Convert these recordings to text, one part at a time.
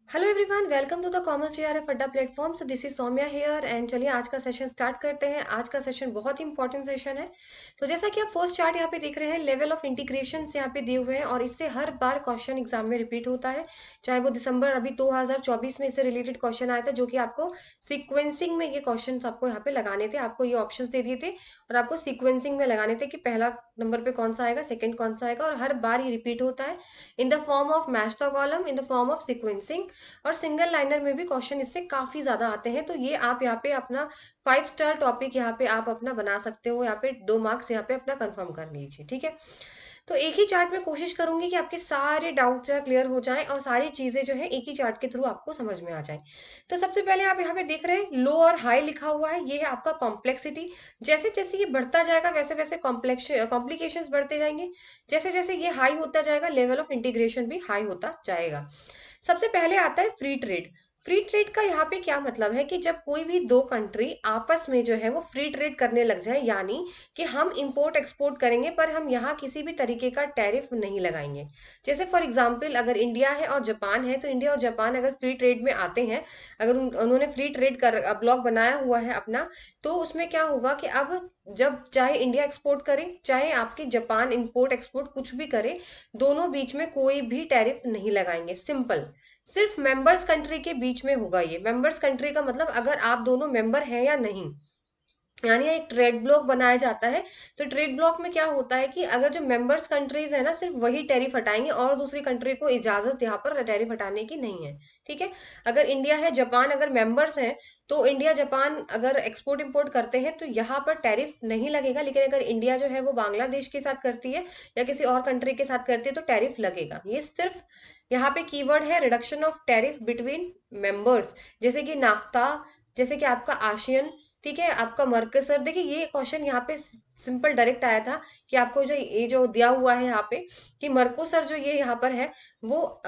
Hello everyone, welcome to the commerce JRF Adda platform. So this is Saumya here and चलिए आज का session start करते हैं। आज का सेशन बहुत ही इंपॉर्टेंट सेशन है। तो जैसा कि आप फर्स्ट चार्ट यहाँ पे देख रहे हैं, लेवल ऑफ इंटीग्रेशन यहाँ पे दिए हुए हैं और इससे हर बार क्वेश्चन एग्जाम में रिपीट होता है। चाहे वो दिसंबर अभी 2024 में इससे रिलेटेड क्वेश्चन आया था, जो कि आपको सीक्वेंसिंग में ये क्वेश्चन आपको यहाँ पे लगाने थे। आपको ये ऑप्शन दे दिए थे और आपको सीक्वेंसिंग में लगाने थे कि पहला नंबर पे कौन सा आएगा, सेकंड कौन सा आएगा, और हर बार ये रिपीट होता है in the form of match the column, in the form of sequencing. और सिंगल लाइनर में भी क्वेश्चन इससे काफी ज्यादा आते हैं। तो ये आप यहाँ पे अपना 5 स्टार टॉपिक यहाँ पे आप अपना बना सकते हो। यहाँ पे 2 मार्क्स यहाँ पे अपना कंफर्म कर लीजिए, ठीक है। तो एक ही चार्ट में कोशिश करूंगी कि आपके सारे डाउट्स क्लियर हो जाएं और सारी चीजें जो है एक ही चार्ट के थ्रू आपको समझ में आ जाए। तो सबसे पहले आप यहाँ पे देख रहे हैं लो और हाई लिखा हुआ है, ये है आपका कॉम्प्लेक्सिटी। जैसे जैसे ये बढ़ता जाएगा वैसे वैसे कॉम्प्लेक्स कॉम्प्लिकेशंस बढ़ते जाएंगे। जैसे जैसे ये हाई होता जाएगा, लेवल ऑफ इंटीग्रेशन भी हाई होता जाएगा। सबसे पहले आता है फ्री ट्रेड। फ्री ट्रेड का यहाँ पे क्या मतलब है कि जब कोई भी दो कंट्री आपस में जो है वो फ्री ट्रेड करने लग जाए, यानी कि हम इंपोर्ट एक्सपोर्ट करेंगे पर हम यहाँ किसी भी तरीके का टैरिफ नहीं लगाएंगे। जैसे फॉर एग्जांपल अगर इंडिया है और जापान है, तो इंडिया और जापान अगर फ्री ट्रेड में आते हैं, अगर उन्होंने फ्री ट्रेड कर ब्लॉक बनाया हुआ है अपना, तो उसमें क्या होगा कि अब जब चाहे इंडिया एक्सपोर्ट करे चाहे आपकी जापान इंपोर्ट एक्सपोर्ट कुछ भी करे, दोनों बीच में कोई भी टैरिफ नहीं लगाएंगे। सिंपल, सिर्फ मेंबर्स कंट्री के बीच में होगा। ये मेंबर्स कंट्री का मतलब अगर आप दोनों मेंबर हैं या नहीं, यानी एक ट्रेड ब्लॉक बनाया जाता है। तो ट्रेड ब्लॉक में क्या होता है कि अगर जो मेंबर्स कंट्रीज है ना, सिर्फ वही टैरिफ हटाएंगे और दूसरी कंट्री को इजाजत यहाँ पर टैरिफ हटाने की नहीं है, ठीक है। अगर इंडिया है, जापान अगर मेंबर्स हैं, तो इंडिया जापान अगर एक्सपोर्ट इंपोर्ट करते हैं तो यहाँ पर टैरिफ नहीं लगेगा। लेकिन अगर इंडिया जो है वो बांग्लादेश के साथ करती है या किसी और कंट्री के साथ करती है तो टैरिफ लगेगा। ये सिर्फ यहाँ पे कीवर्ड है reduction of tariff between members. जैसे कि नाफ्ता, जैसे कि आपका आशियन, ठीक है, आपका मर्कसर। देखिए ये क्वेश्चन यहाँ पे सिंपल डायरेक्ट आया था कि आपको जो ये जो दिया हुआ है यहाँ पे कि मर्कोसर जो ये यहाँ पर है वो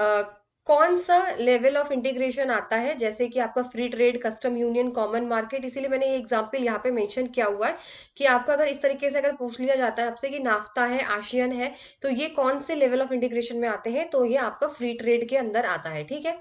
कौन सा लेवल ऑफ इंटीग्रेशन आता है। जैसे कि आपका free trade, custom union, common market. इसीलिए मैंने ये एग्जांपल यहाँ पे मेंशन किया हुआ है कि आपका अगर इस तरीके से अगर पूछ लिया जाता है आपसे कि नाफ्ता है, आशियन है, तो ये कौन से लेवल ऑफ इंटीग्रेशन में आते हैं, तो ये आपका फ्री ट्रेड के अंदर आता है, ठीक है।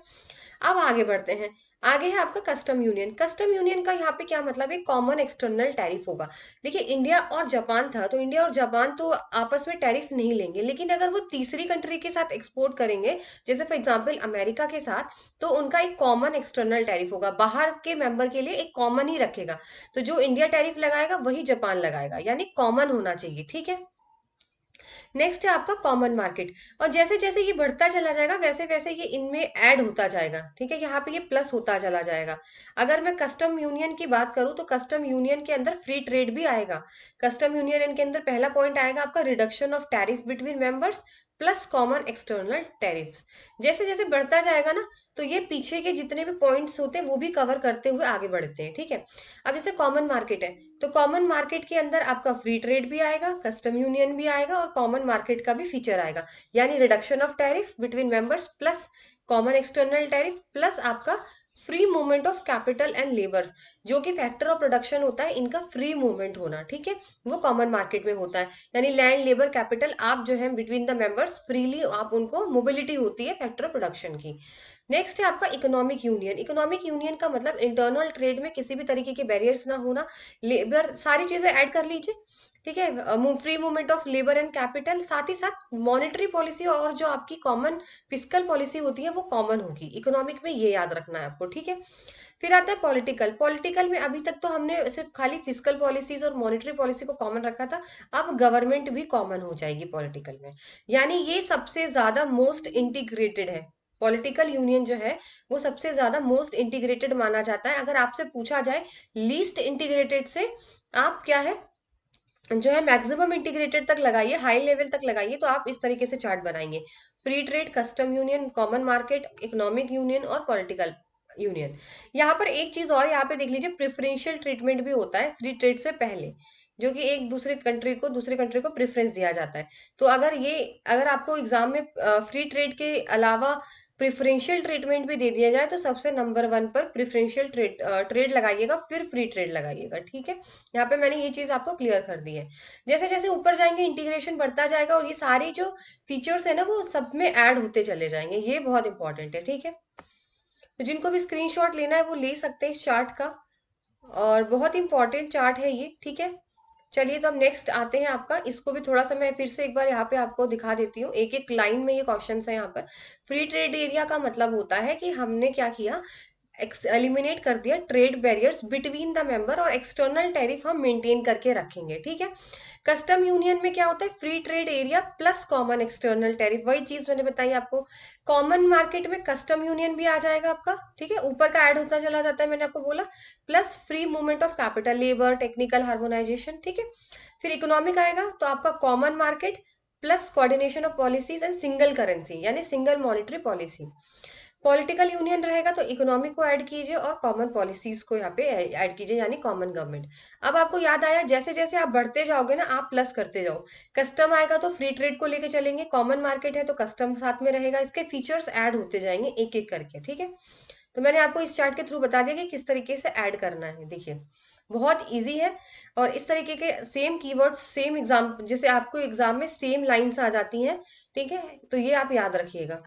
अब आगे बढ़ते हैं। आगे है आपका कस्टम यूनियन। कस्टम यूनियन का यहाँ पे क्या मतलब है, कॉमन एक्सटर्नल टैरिफ होगा। देखिए इंडिया और जापान था, तो इंडिया और जापान तो आपस में टैरिफ नहीं लेंगे, लेकिन अगर वो तीसरी कंट्री के साथ एक्सपोर्ट करेंगे, जैसे फॉर एग्जांपल अमेरिका के साथ, तो उनका एक कॉमन एक्सटर्नल टैरिफ होगा। बाहर के मेंबर के लिए एक कॉमन ही रखेगा। तो जो इंडिया टैरिफ लगाएगा वही जापान लगाएगा, यानी कॉमन होना चाहिए, ठीक है। नेक्स्ट है आपका कॉमन मार्केट। और जैसे जैसे ये बढ़ता चला जाएगा वैसे वैसे ये इनमें ऐड होता जाएगा, ठीक है। यहाँ पे ये प्लस होता चला जाएगा। अगर मैं कस्टम यूनियन की बात करूँ तो कस्टम यूनियन के अंदर फ्री ट्रेड भी आएगा। कस्टम यूनियन के अंदर पहला पॉइंट आएगा आपका reduction of tariff between members plus common external tariffs. जैसे जैसे बढ़ता जाएगा ना, तो ये पीछे के जितने भी पॉइंट्स होते हैं वो भी कवर करते हुए आगे बढ़ते हैं, ठीक है। अब जैसे कॉमन मार्केट है, तो कॉमन मार्केट के अंदर आपका फ्री ट्रेड भी आएगा, कस्टम यूनियन भी आएगा और कॉमन मार्केट का भी फीचर आएगा। यानी reduction of tariff between members plus common external tariff plus आपका free movement of capital and labours, जो कि फैक्टर ऑफ प्रोडक्शन होता है इनका फ्री मूवमेंट होना, ठीक है, वो कॉमन मार्केट में होता है। यानी लैंड, लेबर, कैपिटल आप जो है बिटवीन द मेंबर्स फ्रीली आप उनको मोबिलिटी होती है फैक्टर ऑफ प्रोडक्शन की। नेक्स्ट है आपका इकोनॉमिक यूनियन। इकोनॉमिक यूनियन का मतलब इंटरनल ट्रेड में किसी भी तरीके के बैरियर्स ना होना, लेबर, सारी चीजें ऐड कर लीजिए, ठीक है। Free movement of labour and capital, साथ ही साथ मॉनेटरी पॉलिसी और जो आपकी कॉमन फिजिकल पॉलिसी होती है वो कॉमन होगी इकोनॉमिक में, ये याद रखना है आपको, ठीक है। फिर आता है पॉलिटिकल। पॉलिटिकल में अभी तक तो हमने सिर्फ खाली फिजिकल पॉलिसीज और मॉनेटरी पॉलिसी को कॉमन रखा था, अब गवर्नमेंट भी कॉमन हो जाएगी पॉलिटिकल में। यानी ये सबसे ज्यादा मोस्ट इंटीग्रेटेड है। पॉलिटिकल यूनियन जो है वो सबसे ज्यादा मोस्ट इंटीग्रेटेड माना जाता है। अगर आपसे पूछा जाए लीस्ट इंटीग्रेटेड से आप क्या है जो है मैक्सिमम इंटीग्रेटेड तक लगाइए, हाई लेवल तक लगाइए, तो आप इस तरीके से चार्ट बनाएंगे। Free trade, custom union, common market, economic union और पॉलिटिकल यूनियन। यहाँ पर एक चीज और यहाँ पे देख लीजिए, प्रेफरेंशियल ट्रीटमेंट भी होता है फ्री ट्रेड से पहले, जो कि एक दूसरे कंट्री को प्रेफरेंस दिया जाता है। तो अगर आपको एग्जाम में फ्री ट्रेड के अलावा प्रेफरेंशियल ट्रीटमेंट भी दे दिया जाए तो सबसे नंबर 1 पर प्रेफरेंशियल ट्रेड लगाइएगा, फिर फ्री ट्रेड लगाइएगा, ठीक है। यहाँ पे मैंने ये चीज आपको क्लियर कर दी है। जैसे जैसे ऊपर जाएंगे इंटीग्रेशन बढ़ता जाएगा और ये सारी जो फीचर्स है ना वो सब में ऐड होते चले जाएंगे, ये बहुत इंपॉर्टेंट है, ठीक है। तो जिनको भी स्क्रीनशॉट लेना है वो ले सकते हैं इस चार्ट का, और बहुत इंपॉर्टेंट चार्ट है ये, ठीक है। चलिए तो अब नेक्स्ट आते हैं आपका, इसको भी थोड़ा सा मैं फिर से एक बार यहाँ पे आपको दिखा देती हूँ, एक एक लाइन में ये क्वेश्चन है यहाँ पर। फ्री ट्रेड एरिया का मतलब होता है कि हमने क्या किया, एलिमिनेट कर दिया trade barriers between the member, और एक्सटर्नल टैरिफ हम मेंटेन करके रखेंगे, ठीक है। कस्टम यूनियन में क्या होता है, free trade area plus common external tariff, वही चीज मैंने बताई आपको। कॉमन मार्केट में कस्टम यूनियन भी आ जाएगा आपका, ठीक है, ऊपर का ऐड होता चला जाता है, मैंने आपको बोला, plus free movement of capital, labour, technical harmonisation, ठीक है। फिर इकोनॉमिक आएगा तो आपका common market plus coordination of policies and single currency यानी single monetary policy. Political union रहेगा तो इकोनॉमिक को ऐड कीजिए और कॉमन पॉलिसीज को यहाँ पे ऐड कीजिए यानी कॉमन गवर्नमेंट। अब आपको याद आया, जैसे जैसे आप बढ़ते जाओगे ना, आप प्लस करते जाओ। कस्टम आएगा तो फ्री ट्रेड को लेके चलेंगे, कॉमन मार्केट है तो कस्टम साथ में रहेगा, इसके फीचर्स ऐड होते जाएंगे एक एक करके, ठीक है। तो मैंने आपको इस चार्ट के थ्रू बता दिया कि किस तरीके से ऐड करना है, देखिए बहुत इजी है। और इस तरीके के सेम कीवर्ड्स सेम एग्जाम, जैसे आपको एग्जाम में सेम लाइन्स आ जाती हैं, ठीक है, तो ये आप याद रखिएगा।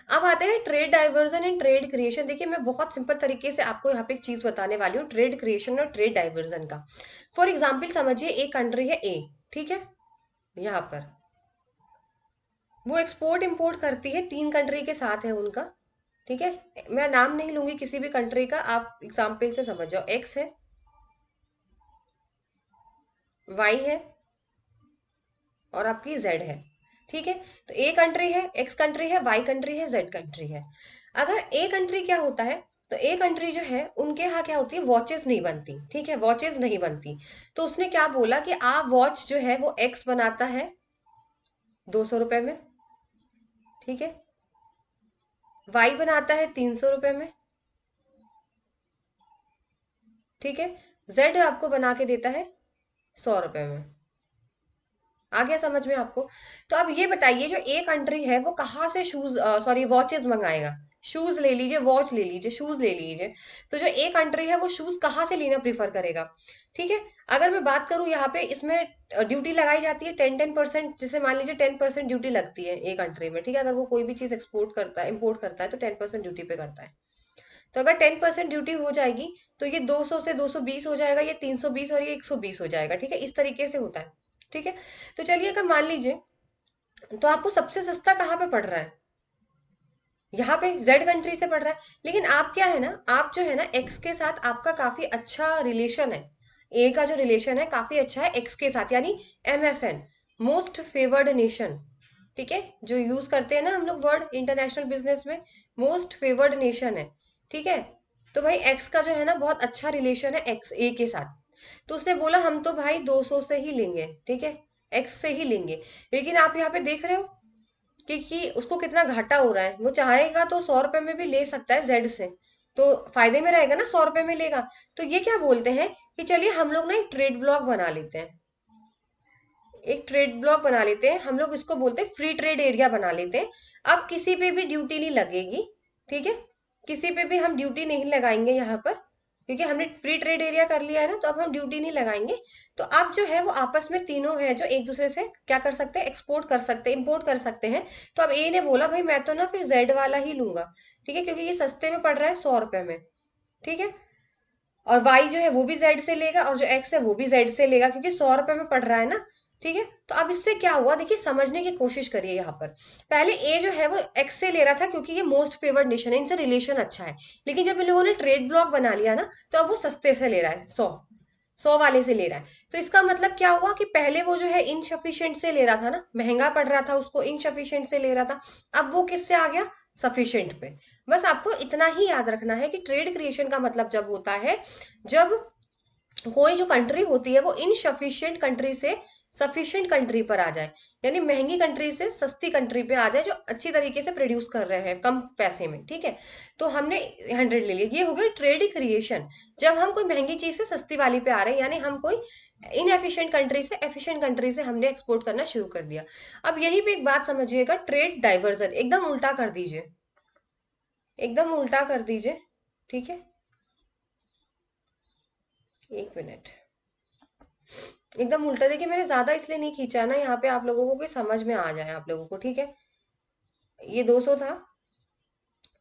अब आते हैं trade diversion and trade creation. देखिए मैं बहुत सिंपल तरीके से आपको यहाँ पे एक चीज बताने वाली हूँ, ट्रेड क्रिएशन और ट्रेड डाइवर्जन का। फॉर एग्जाम्पल समझिए एक कंट्री है ए, ठीक है, यहाँ पर वो एक्सपोर्ट इंपोर्ट करती है, तीन कंट्री के साथ है उनका, ठीक है। मैं नाम नहीं लूंगी किसी भी कंट्री का, आप एग्जाम्पल से समझ जाओ। एक्स है, वाई है, और आपकी जेड है, ठीक है। तो ए कंट्री है, एक्स कंट्री है, वाई कंट्री है, जेड कंट्री है। अगर ए कंट्री क्या होता है, तो ए कंट्री जो है उनके यहाँ क्या होती है, वॉचेस नहीं बनती, ठीक है, वॉचेस नहीं बनती। तो उसने क्या बोला कि आप वॉच जो है वो एक्स बनाता है 200 रुपए में, ठीक है, वाई बनाता है 300 रुपए में, ठीक है, जेड आपको बना के देता है 100 रुपए में। आ गया समझ में आपको। तो अब ये बताइए जो ए कंट्री है वो कहाँ से शूज, सॉरी वॉचेस मंगाएगा। शूज ले लीजिए, वॉच ले लीजिए, शूज ले लीजिए। तो जो ए कंट्री है वो शूज कहाँ से लेना प्रीफर करेगा, ठीक है। अगर मैं बात करूं यहाँ पे, इसमें ड्यूटी लगाई जाती है 10% जैसे मान लीजिए 10% ड्यूटी लगती है ए कंट्री में, ठीक है। अगर वो कोई भी चीज एक्सपोर्ट करता है, इम्पोर्ट करता है, तो 10% ड्यूटी पे करता है। तो अगर 10% ड्यूटी हो जाएगी तो ये 200 से 220 हो जाएगा, ये 320 और ये 120 हो जाएगा, ठीक है, इस तरीके से होता है, ठीक है। तो चलिए अगर मान लीजिए, तो आपको सबसे सस्ता कहाँ पे पड़ रहा है, यहाँ पे जेड कंट्री से पड़ रहा है। लेकिन आप क्या है ना, आप जो है ना एक्स के साथ आपका काफी अच्छा रिलेशन है, ए का जो रिलेशन है काफी अच्छा है एक्स के साथ, यानी MFN, मोस्ट फेवर्ड नेशन, ठीक है, जो यूज करते हैं ना हम लोग वर्ड इंटरनेशनल बिजनेस में, मोस्ट फेवर्ड नेशन है, ठीक है। तो भाई एक्स का जो है ना बहुत अच्छा रिलेशन है एक्स ए के साथ। तो उसने बोला हम तो भाई 200 से ही लेंगे, ठीक है, एक्स से ही लेंगे। लेकिन आप यहाँ पे देख रहे हो कि उसको कितना घाटा हो रहा है, वो चाहेगा तो 100 रुपए में भी ले सकता है जेड से, तो फायदे में रहेगा ना, 100 रुपए में लेगा। तो ये क्या बोलते हैं कि चलिए हम लोग ना एक ट्रेड ब्लॉक बना लेते हैं, एक ट्रेड ब्लॉक बना लेते हैं हम लोग, इसको बोलते हैं फ्री ट्रेड एरिया बना लेते हैं। अब किसी पे भी ड्यूटी नहीं लगेगी, ठीक है, किसी पे भी हम ड्यूटी नहीं लगाएंगे यहाँ पर, क्योंकि हमने फ्री ट्रेड एरिया कर लिया है ना, तो अब हम ड्यूटी नहीं लगाएंगे। तो अब जो है वो आपस में तीनों है जो एक दूसरे से क्या कर सकते हैं, एक्सपोर्ट कर सकते हैं, इम्पोर्ट कर सकते हैं। तो अब ए ने बोला भाई मैं तो ना फिर जेड वाला ही लूंगा, ठीक है, क्योंकि ये सस्ते में पड़ रहा है 100 रुपए में, ठीक है। और वाई जो है वो भी जेड से लेगा, और जो एक्स है वो भी जेड से लेगा, क्योंकि 100 रुपए में पड़ रहा है ना, ठीक है। तो अब इससे क्या हुआ, देखिए समझने की कोशिश करिए यहाँ पर। पहले ए जो है वो एक्स से ले रहा था क्योंकि ये मोस्ट फेवर्ड नेशन है, इनसे रिलेशन अच्छा है। लेकिन जब इन लोगों ने ट्रेड ब्लॉक बना लिया ना, तो अब वो सस्ते से ले रहा है, 100 वाले से ले रहा है। तो इसका मतलब क्या हुआ कि पहले वो जो है इनसफिशिएंट से ले रहा था ना, महंगा पड़ रहा था उसको, इनसफिशिएंट से ले रहा था। अब वो किससे आ गया, सफिशिएंट पे। बस आपको इतना ही याद रखना है कि ट्रेड क्रिएशन का मतलब जब होता है, जब कोई जो कंट्री होती है वो इनसफिशिएंट कंट्री से सफिशिएंट कंट्री पर आ जाए, यानी महंगी कंट्री से सस्ती कंट्री पे आ जाए, जो अच्छी तरीके से प्रोड्यूस कर रहे हैं कम पैसे में, ठीक है। तो हमने 100 ले लिया, ये हो गई ट्रेड क्रिएशन। जब हम कोई महंगी चीज से सस्ती वाली पे आ रहे हैं, यानी हम कोई इनएफिशिएंट कंट्री से एफिशिएंट कंट्री से हमने एक्सपोर्ट करना शुरू कर दिया। अब यही पे एक बात समझिएगा, ट्रेड डाइवर्जन एकदम उल्टा कर दीजिए, एकदम उल्टा कर दीजिए, ठीक है। एक मिनट, एकदम उल्टा। देखिए मैंने ज्यादा इसलिए नहीं खींचा ना यहाँ पे आप लोगों को कि समझ में आ जाए आप लोगों को, ठीक है। ये 200 था,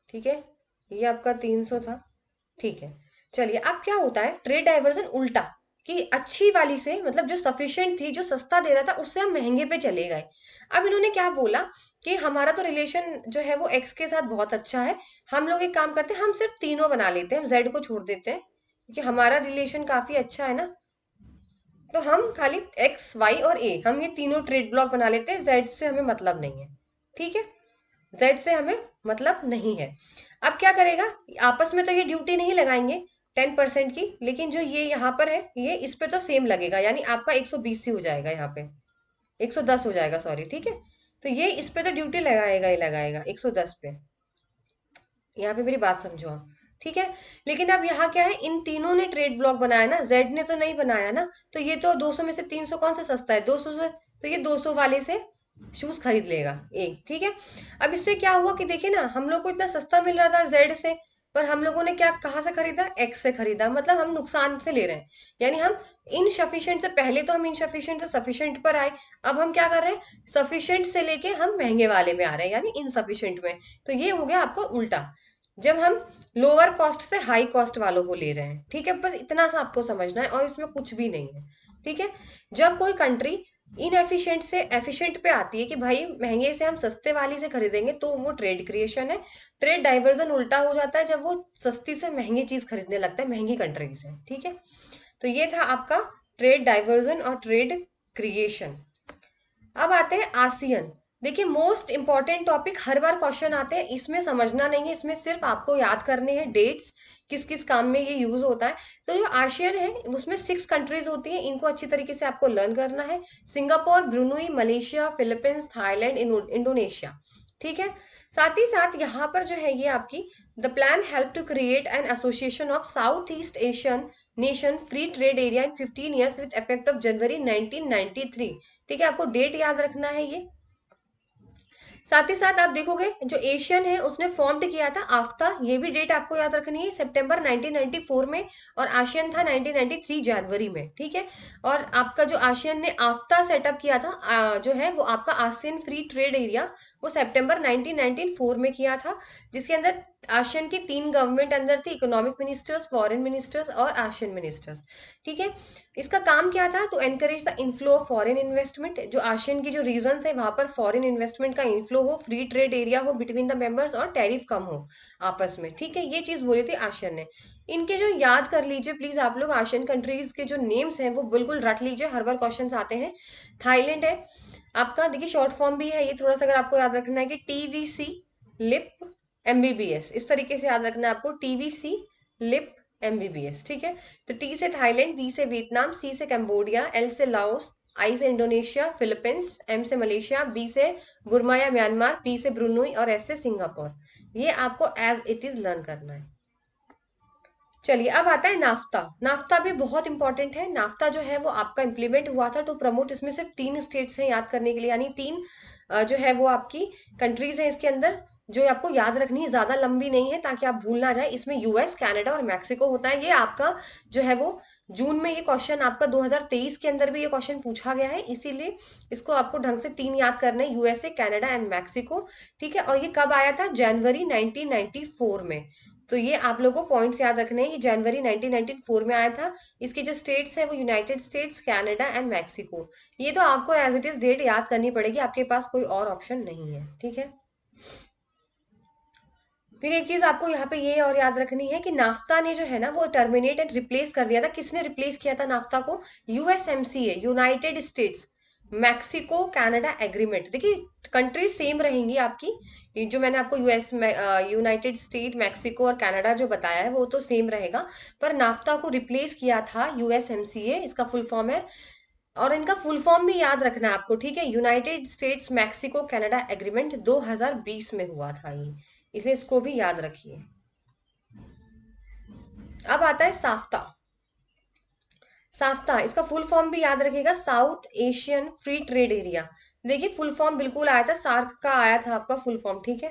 ठीक है, ये आपका 300 था, ठीक है। चलिए, अब क्या होता है ट्रेड डाइवर्जन उल्टा, कि अच्छी वाली से मतलब जो सफिशिएंट थी, जो सस्ता दे रहा था, उससे हम महंगे पे चले गए। अब इन्होंने क्या बोला कि हमारा तो रिलेशन जो है वो एक्स के साथ बहुत अच्छा है, हम लोग एक काम करते हैं, हम सिर्फ तीनों बना लेते हैं, हम जेड को छोड़ देते हैं क्योंकि हमारा रिलेशन काफी अच्छा है ना। तो हम खाली एक्स वाई और ए, हम ये तीनों ट्रेड ब्लॉक बना लेते हैं, जेड से हमें मतलब नहीं है, ठीक है। जेड से हमें मतलब नहीं है। अब क्या करेगा, आपस में तो ये ड्यूटी नहीं लगाएंगे 10% की, लेकिन जो ये यहाँ पर है ये इस पे तो सेम लगेगा, यानी आपका 120 ही हो जाएगा यहाँ पे, 110 हो जाएगा, सॉरी, ठीक है। तो ये इस पे तो ड्यूटी लगाएगा ही लगाएगा 110 पे, यहाँ पे मेरी बात समझो आप, ठीक है। लेकिन अब यहाँ क्या है, इन तीनों ने ट्रेड ब्लॉक बनाया ना, जेड ने तो नहीं बनाया ना, तो ये तो 200 में से 300 कौन सा सस्ता है, 200 से, तो ये 200 वाले से शूज खरीद लेगा एक, ठीक है। अब इससे क्या हुआ कि देखिए ना, हम लोग को इतना सस्ता मिल रहा था जेड से, पर हम लोगों ने क्या कहाँ से खरीदा, एक्स से खरीदा, मतलब हम नुकसान से ले रहे हैं। यानी हम इनसफिशिएंट से, पहले तो हम इनसफिशिएंट से सफिशिएंट पर आए, अब हम क्या कर रहे हैं, सफिशिएंट से लेके हम महंगे वाले में आ रहे हैं, यानी इनसफिशिएंट में। तो ये हो गया आपका उल्टा, जब हम लोअर कॉस्ट से हाई कॉस्ट वालों को ले रहे हैं, ठीक है। बस इतना सा आपको समझना है और इसमें कुछ भी नहीं है, ठीक है। जब कोई कंट्री इनएफिशिएंट से एफिशिएंट पे आती है कि भाई महंगे से हम सस्ते वाली से खरीदेंगे, तो वो ट्रेड क्रिएशन है। ट्रेड डाइवर्जन उल्टा हो जाता है जब वो सस्ती से महंगी चीज खरीदने लगता है महंगी कंट्री से, ठीक है। तो ये था आपका ट्रेड डाइवर्जन और ट्रेड क्रिएशन। अब आते हैं आसियन। देखिए, मोस्ट इंपॉर्टेंट टॉपिक, हर बार क्वेश्चन आते हैं, इसमें समझना नहीं है, इसमें सिर्फ आपको याद करने हैं डेट्स, किस किस काम में ये यूज होता है। तो जो आसियन है उसमें 6 कंट्रीज होती हैं, इनको अच्छी तरीके से आपको लर्न करना है। Singapore, Brunei, Malaysia, Philippines, Thailand, Indonesia, ठीक है। साथ ही साथ यहाँ पर जो है ये आपकी, the plan help to create an association of south east Asian nation free trade area in 15 years with effect of January 1993, ठीक है। आपको डेट याद रखना है ये। साथ ही साथ आप देखोगे जो एशियन है उसने फॉर्म्ड किया था आफ्ता, ये भी डेट आपको याद रखनी है, सितंबर 1994 में, और आशियन था 1993 जनवरी में, ठीक है। और आपका जो आशियन ने आफ्ता सेटअप किया था, जो है वो आपका आसियन फ्री ट्रेड एरिया, वो सितंबर 1994 में किया था, जिसके अंदर आशियन की 3 गवर्नमेंट अंदर थी, इकोनॉमिक मिनिस्टर्स, फॉरेन मिनिस्टर्स और आशियन मिनिस्टर्स, ठीक है। इसका काम क्या था, to encourage the inflow of foreign investment, जो आशियन की जो रीजन है वहां पर फॉरेन इन्वेस्टमेंट का इनफ्लो हो, फ्री ट्रेड एरिया हो बिटवीन द मेंबर्स, और टैरिफ कम हो आपस में, ठीक है। ये चीज बोली थी आशियन ने। इनके जो याद कर लीजिए प्लीज आप लोग, आशियन कंट्रीज के जो नेम्स हैं वो बिल्कुल रट लीजिए, हर बार क्वेश्चन आते हैं। थाईलैंड है आपका, देखिए शॉर्ट फॉर्म भी है ये, थोड़ा सा अगर आपको याद रखना है कि टीवीसी लिप एमबीबीएस, इस तरीके से याद रखना है आपको, टीवीसी लिप एमबीबीएस, ठीक है। तो टी से थाईलैंड, वी से वियतनाम, सी से कंबोडिया, एल से लाओस, आई से इंडोनेशिया फिलीपींस, एम से मलेशिया, बी से बुर्मा या म्यांमार, पी से ब्रुनई और एस से सिंगापुर। ये आपको एज इट इज लर्न करना है। चलिए, अब आता है नाफ्ता। नाफ्ता भी बहुत इंपॉर्टेंट है। नाफ्ता जो है वो आपका इंप्लीमेंट हुआ था टू प्रमोट, इसमें सिर्फ 3 स्टेट्स हैं याद करने के लिए, यानी तीन जो है वो आपकी कंट्रीज हैं इसके अंदर, जो आपको याद रखनी है, ज्यादा लंबी नहीं है ताकि आप भूल ना जाए। इसमें यूएस, कनाडा और मैक्सिको होता है। ये आपका जो है वो जून में, ये क्वेश्चन आपका 2023 के अंदर भी ये क्वेश्चन पूछा गया है, इसीलिए इसको आपको ढंग से 3 याद करना है, यूएसए, कनाडा एंड मैक्सिको, ठीक है। और ये कब आया था, जनवरी 1994 में। तो ये आप लोगों को पॉइंट्स याद रखने हैं, ये जनवरी 1994 में आया था। इसके जो स्टेट्स है वो United states, Canada and Mexico. ये तो आपको एज इट इज डेट याद करनी पड़ेगी, आपके पास कोई और ऑप्शन नहीं है, ठीक है। फिर एक चीज आपको यहाँ पे ये और याद रखनी है कि नाफ्ता ने जो है ना वो टर्मिनेट एंड रिप्लेस कर दिया था। किसने रिप्लेस किया था नाफ्ता को, USMCA, United States, Mexico Canada agreement. देखिए कंट्रीज सेम रहेंगी आपकी, ये जो मैंने आपको यूएस में यूनाइटेड स्टेट, मैक्सिको और कनाडा जो बताया है वो तो सेम रहेगा, पर नाफ्ता को रिप्लेस किया था यूएसएमसीए, इसका फुल फॉर्म है। और इनका फुल फॉर्म भी याद रखना है आपको, ठीक है। United States Mexico Canada agreement 2020 में हुआ था ये, इसे इसको भी याद रखिए। अब आता है साफ्ता। साफ्ता इसका फुल फॉर्म भी याद रखिएगा, south Asian free trade area. देखिए फुल फॉर्म बिल्कुल आया था, सार्क का आया था आपका फुल फॉर्म, ठीक है।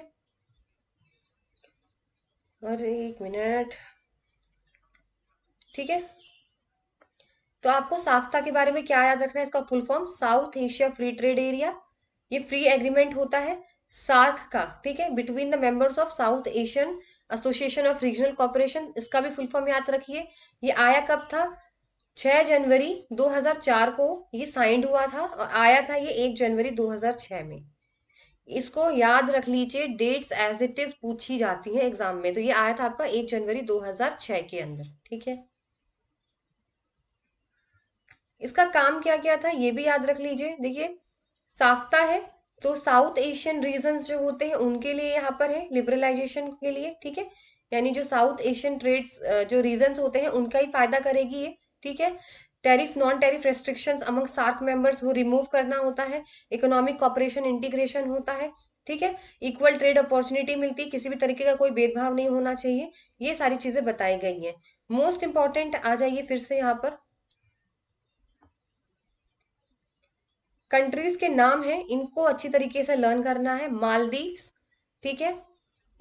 अरे एक मिनट, ठीक है। तो आपको साफ्ता के बारे में क्या याद रखना है, इसका full form south Asia free trade area, ये फ्री एग्रीमेंट होता है सार्क का, ठीक है, between the members of south Asian association of regional corporation, इसका भी फुल फॉर्म याद रखिए। ये आया कब था? 6 जनवरी 2004 को ये साइंड हुआ था और आया था ये 1 जनवरी 2006 में। इसको याद रख लीजिए, डेट्स एज इट इज पूछी जाती हैं एग्जाम में। तो ये आया था आपका 1 जनवरी 2006 के अंदर, ठीक है। इसका काम क्या क्या था ये भी याद रख लीजिए। देखिए, साफ्ता है तो साउथ एशियन रीजन्स जो होते हैं उनके लिए यहाँ पर है, लिबरलाइजेशन के लिए, ठीक है। यानी जो साउथ एशियन ट्रेड्स जो रीजन्स होते हैं उनका ही फायदा करेगी ये, ठीक है। Tariff non tariff restrictions among SAARC members वो रिमूव करना होता है। इकोनॉमिक कॉपरेशन इंटीग्रेशन होता है, ठीक है। इक्वल ट्रेड अपॉर्चुनिटी मिलती है, किसी भी तरीके का कोई भेदभाव नहीं होना चाहिए। ये सारी चीजें बताई गई हैं। मोस्ट इंपॉर्टेंट आ जाइए फिर से यहाँ पर, कंट्रीज के नाम है, इनको अच्छी तरीके से लर्न करना है। मालदीव्स, ठीक है।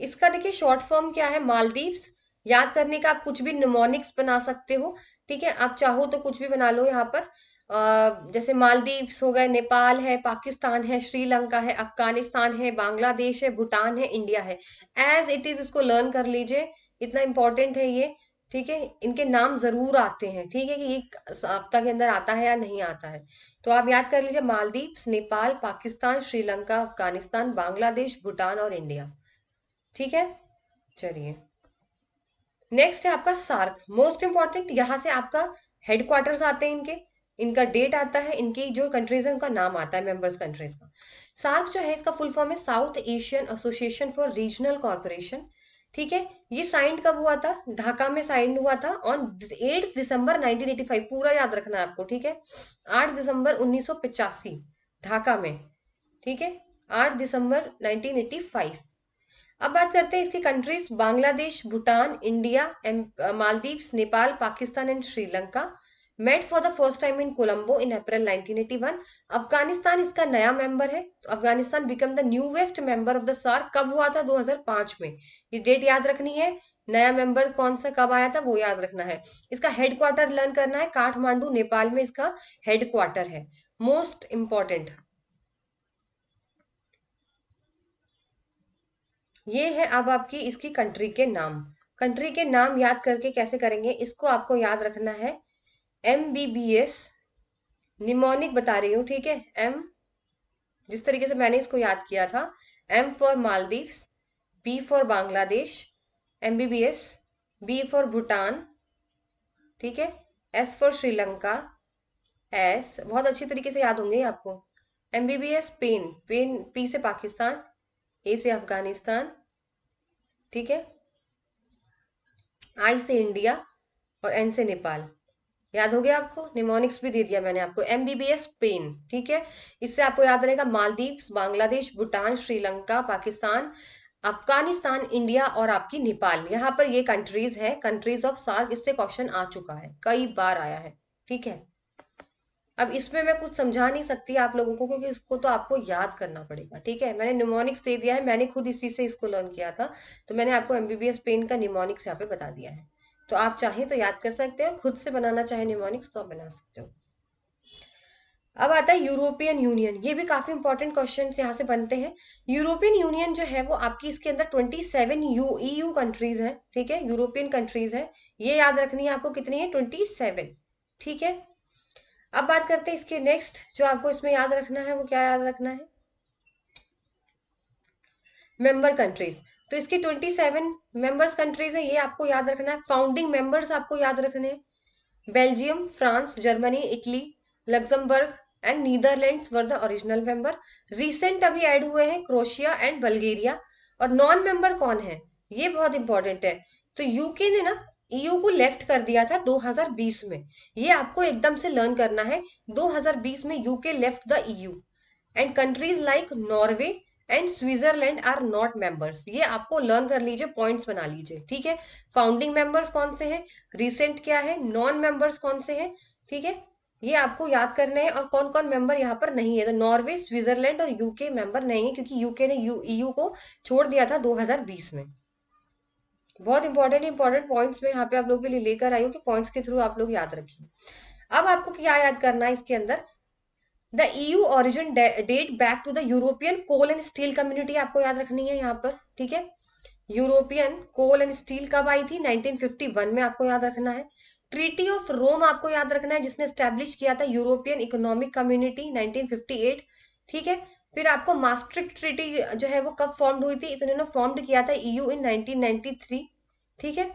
इसका देखिए शॉर्ट फॉर्म क्या है, मालदीव्स। याद करने का आप कुछ भी निमोनिक्स बना सकते हो, ठीक है। आप चाहो तो कुछ भी बना लो यहाँ पर। जैसे मालदीव्स हो गए, नेपाल है, पाकिस्तान है, श्रीलंका है, अफगानिस्तान है, बांग्लादेश है, भूटान है, इंडिया है। एज इट इज इसको लर्न कर लीजिए, इतना इंपॉर्टेंट है ये, ठीक है। इनके नाम जरूर आते हैं, ठीक है, कि ये हफ्ता के अंदर आता है या नहीं आता है। तो आप याद कर लीजिए, मालदीव्स, नेपाल, पाकिस्तान, श्रीलंका, अफगानिस्तान, बांग्लादेश, भूटान और इंडिया, ठीक है। चलिए, नेक्स्ट है आपका सार्क, मोस्ट इंपॉर्टेंट। यहां से आपका हेडक्वार्टर्स आते हैं इनके, इनका डेट आता है, इनकी जो कंट्रीज है उनका नाम आता है, मेंबर्स कंट्रीज का। सार्क जो है इसका फुल फॉर्म है south Asian association for regional corporation, ठीक है। ये साइंड कब हुआ था? ढाका में साइंड हुआ था ऑन 8 दिसंबर 1985, पूरा याद रखना है आपको, ठीक है। 8 दिसंबर 1985 ढाका में, ठीक है। 8 दिसंबर 1985। अब बात करते हैं इसकी countries, Bangladesh, Bhutan, India, Maldives, Nepal, Pakistan and Sri Lanka. Met for the first time in Colombo in April 1981। Afghanistan इसका नया मेंबर है, तो Afghanistan become the newest member of the SAARC. कब हुआ था? 2005 में। ये डेट याद रखनी है। नया मेंबर कौन सा कब आया था वो याद रखना है। इसका हेडक्वार्टर लर्न करना है, काठमांडू नेपाल में इसका हेडक्वार्टर है। मोस्ट इंपॉर्टेंट ये है। अब आपकी इसकी कंट्री के नाम, कंट्री के नाम याद करके कैसे करेंगे, इसको आपको याद रखना है। MBBS निमोनिक बता रही हूँ, ठीक है। एम, जिस तरीके से मैंने इसको याद किया था, M for Maldives, B for Bangladesh, MBBS, B for Bhutan, ठीक है। S फॉर श्रीलंका, S बहुत अच्छी तरीके से याद होंगे आपको। MBBS पेन, पेन, P से पाकिस्तान, A से अफगानिस्तान, ठीक है। I से इंडिया और N से नेपाल। याद हो गया आपको? निमोनिक्स भी दे दिया मैंने आपको। MBBS पेन, ठीक है। इससे आपको याद रहेगा मालदीव्स, बांग्लादेश, भूटान, श्रीलंका, पाकिस्तान, अफगानिस्तान, इंडिया और आपकी नेपाल। यहाँ पर ये कंट्रीज है, कंट्रीज ऑफ सार्क। इससे क्वेश्चन आ चुका है, कई बार आया है, ठीक है। अब इसमें मैं कुछ समझा नहीं सकती आप लोगों को, क्योंकि इसको तो आपको याद करना पड़ेगा, ठीक है। मैंने निमोनिक्स दे दिया है, मैंने खुद इसी से इसको लर्न किया था, तो मैंने आपको MBBS पेन का निमोनिक्स यहाँ पे बता दिया है। तो आप चाहें तो याद कर सकते हो, खुद से बनाना चाहे निमोनिक्स तो आप बना सकते हो। अब आता है यूरोपियन यूनियन, ये भी काफी इंपॉर्टेंट क्वेश्चन यहाँ से बनते हैं। यूरोपियन यूनियन जो है वो आपकी इसके अंदर 27 EU कंट्रीज है, ठीक है। यूरोपियन कंट्रीज है, ये याद रखनी है आपको, कितनी है? 27, ठीक है। अब बात करते हैं इसके नेक्स्ट, जो आपको इसमें याद रखना है वो क्या याद रखना है? Member countries. तो इसकी 27 मेंबर्स कंट्रीज है, ये आपको याद रखना है। फाउंडिंग मेंबर्स आपको याद रखने हैं। Belgium, France, Germany, Italy, Luxembourg and Netherlands were the original member. Recent अभी ऐड हुए हैं क्रोशिया एंड बल्गेरिया। और नॉन मेंबर कौन है, ये बहुत इंपॉर्टेंट है। तो यूके ने ना EU को लेफ्ट कर दिया था 2020 में, ये आपको एकदम से लर्न करना है। 2020 में UK left the EU and countries like Norway and Switzerland are not members. ये आपको लर्न कर लीजिए, पॉइंट्स बना लीजिए, ठीक है। फाउंडिंग मेंबर्स कौन से हैं, रिसेंट क्या है, नॉन मेंबर्स कौन से हैं, ठीक है। ये आपको याद करने हैं। और कौन कौन मेंबर यहाँ पर नहीं है, तो नॉर्वे, स्विट्जरलैंड और यूके मेंबर नहीं है, क्योंकि यूके ने EU को छोड़ दिया था 2020 में। बहुत इंपॉर्टेंट इंपॉर्टेंट पॉइंट्स में यहाँ पे आप लोगों के लिए लेकर आई हूँ, कि पॉइंट्स के थ्रू आप लोग याद रखिए। अब आपको क्या याद करना है इसके अंदर, the EU origin date back to the European coal and steel community, आपको याद रखनी है यहाँ पर, ठीक है। यूरोपियन कोल एंड स्टील कब आई थी? 1951 में, आपको याद रखना है। ट्रीटी ऑफ रोम आपको याद रखना है, जिसने स्टैब्लिश किया था यूरोपियन इकोनॉमिक कम्युनिटी, 1958, ठीक है। फिर आपको मास्ट्रिक्ट ट्रीटी जो है वो कब फॉर्म्ड हुई थी? तो इन्होंने फॉर्म्ड किया था ईयू इन 1993, ठीक है।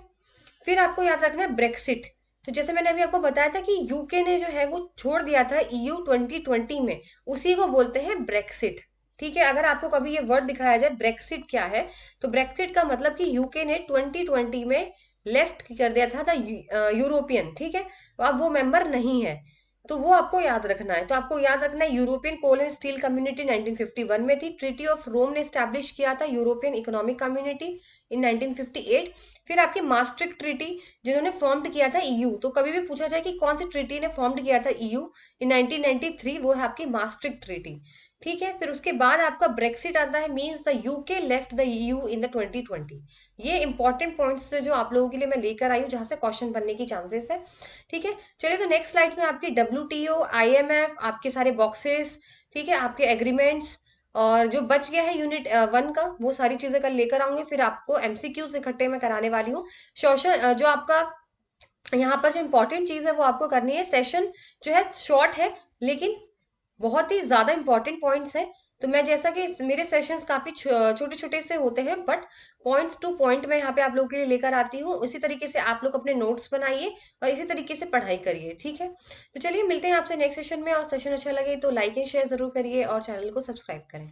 फिर आपको याद रखना है ब्रेक्सिट। तो जैसे मैंने अभी आपको बताया था कि यूके ने जो है वो छोड़ दिया था ईयू 2020 में, उसी को बोलते हैं ब्रेक्सिट, ठीक है। अगर आपको कभी ये वर्ड दिखाया जाए ब्रेक्सिट क्या है, तो ब्रेक्सिट का मतलब कि यूके ने 2020 में लेफ्ट कर दिया था यूरोपियन, ठीक है। तो अब वो मेंबर नहीं है, तो वो आपको याद रखना है। तो आपको याद रखना है European coal and steel community 1951 में थी। ट्रीटी ऑफ रोम ने स्टैब्लिश किया था यूरोपियन इकोनॉमिक कम्युनिटी इन 1958। फिर आपकी मास्ट्रिक्ट ट्रीटी जिन्होंने फॉर्म्ड किया था ईयू, तो कभी भी पूछा जाए कि कौन सी ट्रीटी ने फॉर्म्ड किया था ईयू इन 1993, वो है आपकी मास्ट्रिक्ट ट्रीटी, ठीक है। फिर उसके बाद आपका ब्रेक्सिट आता है, means the UK left the EU in the 2020। ये इंपॉर्टेंट पॉइंट्स जो आप लोगों के लिए मैं लेकर आई हूँ, जहां से क्वेश्चन बनने की चांसेस है, ठीक है। चलिए, तो नेक्स्ट स्लाइड में आपकी WTO, IMF, आपके सारे बॉक्सेस, ठीक है, आपके एग्रीमेंट्स, और जो बच गया है यूनिट 1 का, वो सारी चीजें कल लेकर आऊंगी। फिर आपको MCQs इकट्ठे में कराने वाली हूँ। सोशल जो आपका यहाँ पर जो इंपॉर्टेंट चीज है वो आपको करनी है। सेशन जो है शॉर्ट है, लेकिन बहुत ही ज्यादा इंपॉर्टेंट पॉइंट्स हैं। तो मैं, जैसा कि मेरे सेशंस काफी छोटे छोटे से होते हैं, बट पॉइंट्स टू पॉइंट मैं यहाँ पे आप लोगों के लिए लेकर आती हूँ। उसी तरीके से आप लोग अपने नोट्स बनाइए और इसी तरीके से पढ़ाई करिए, ठीक है। तो चलिए, मिलते हैं आपसे नेक्स्ट सेशन में, और सेशन अच्छा लगे तो लाइक एंड शेयर जरूर करिए और चैनल को सब्सक्राइब करें।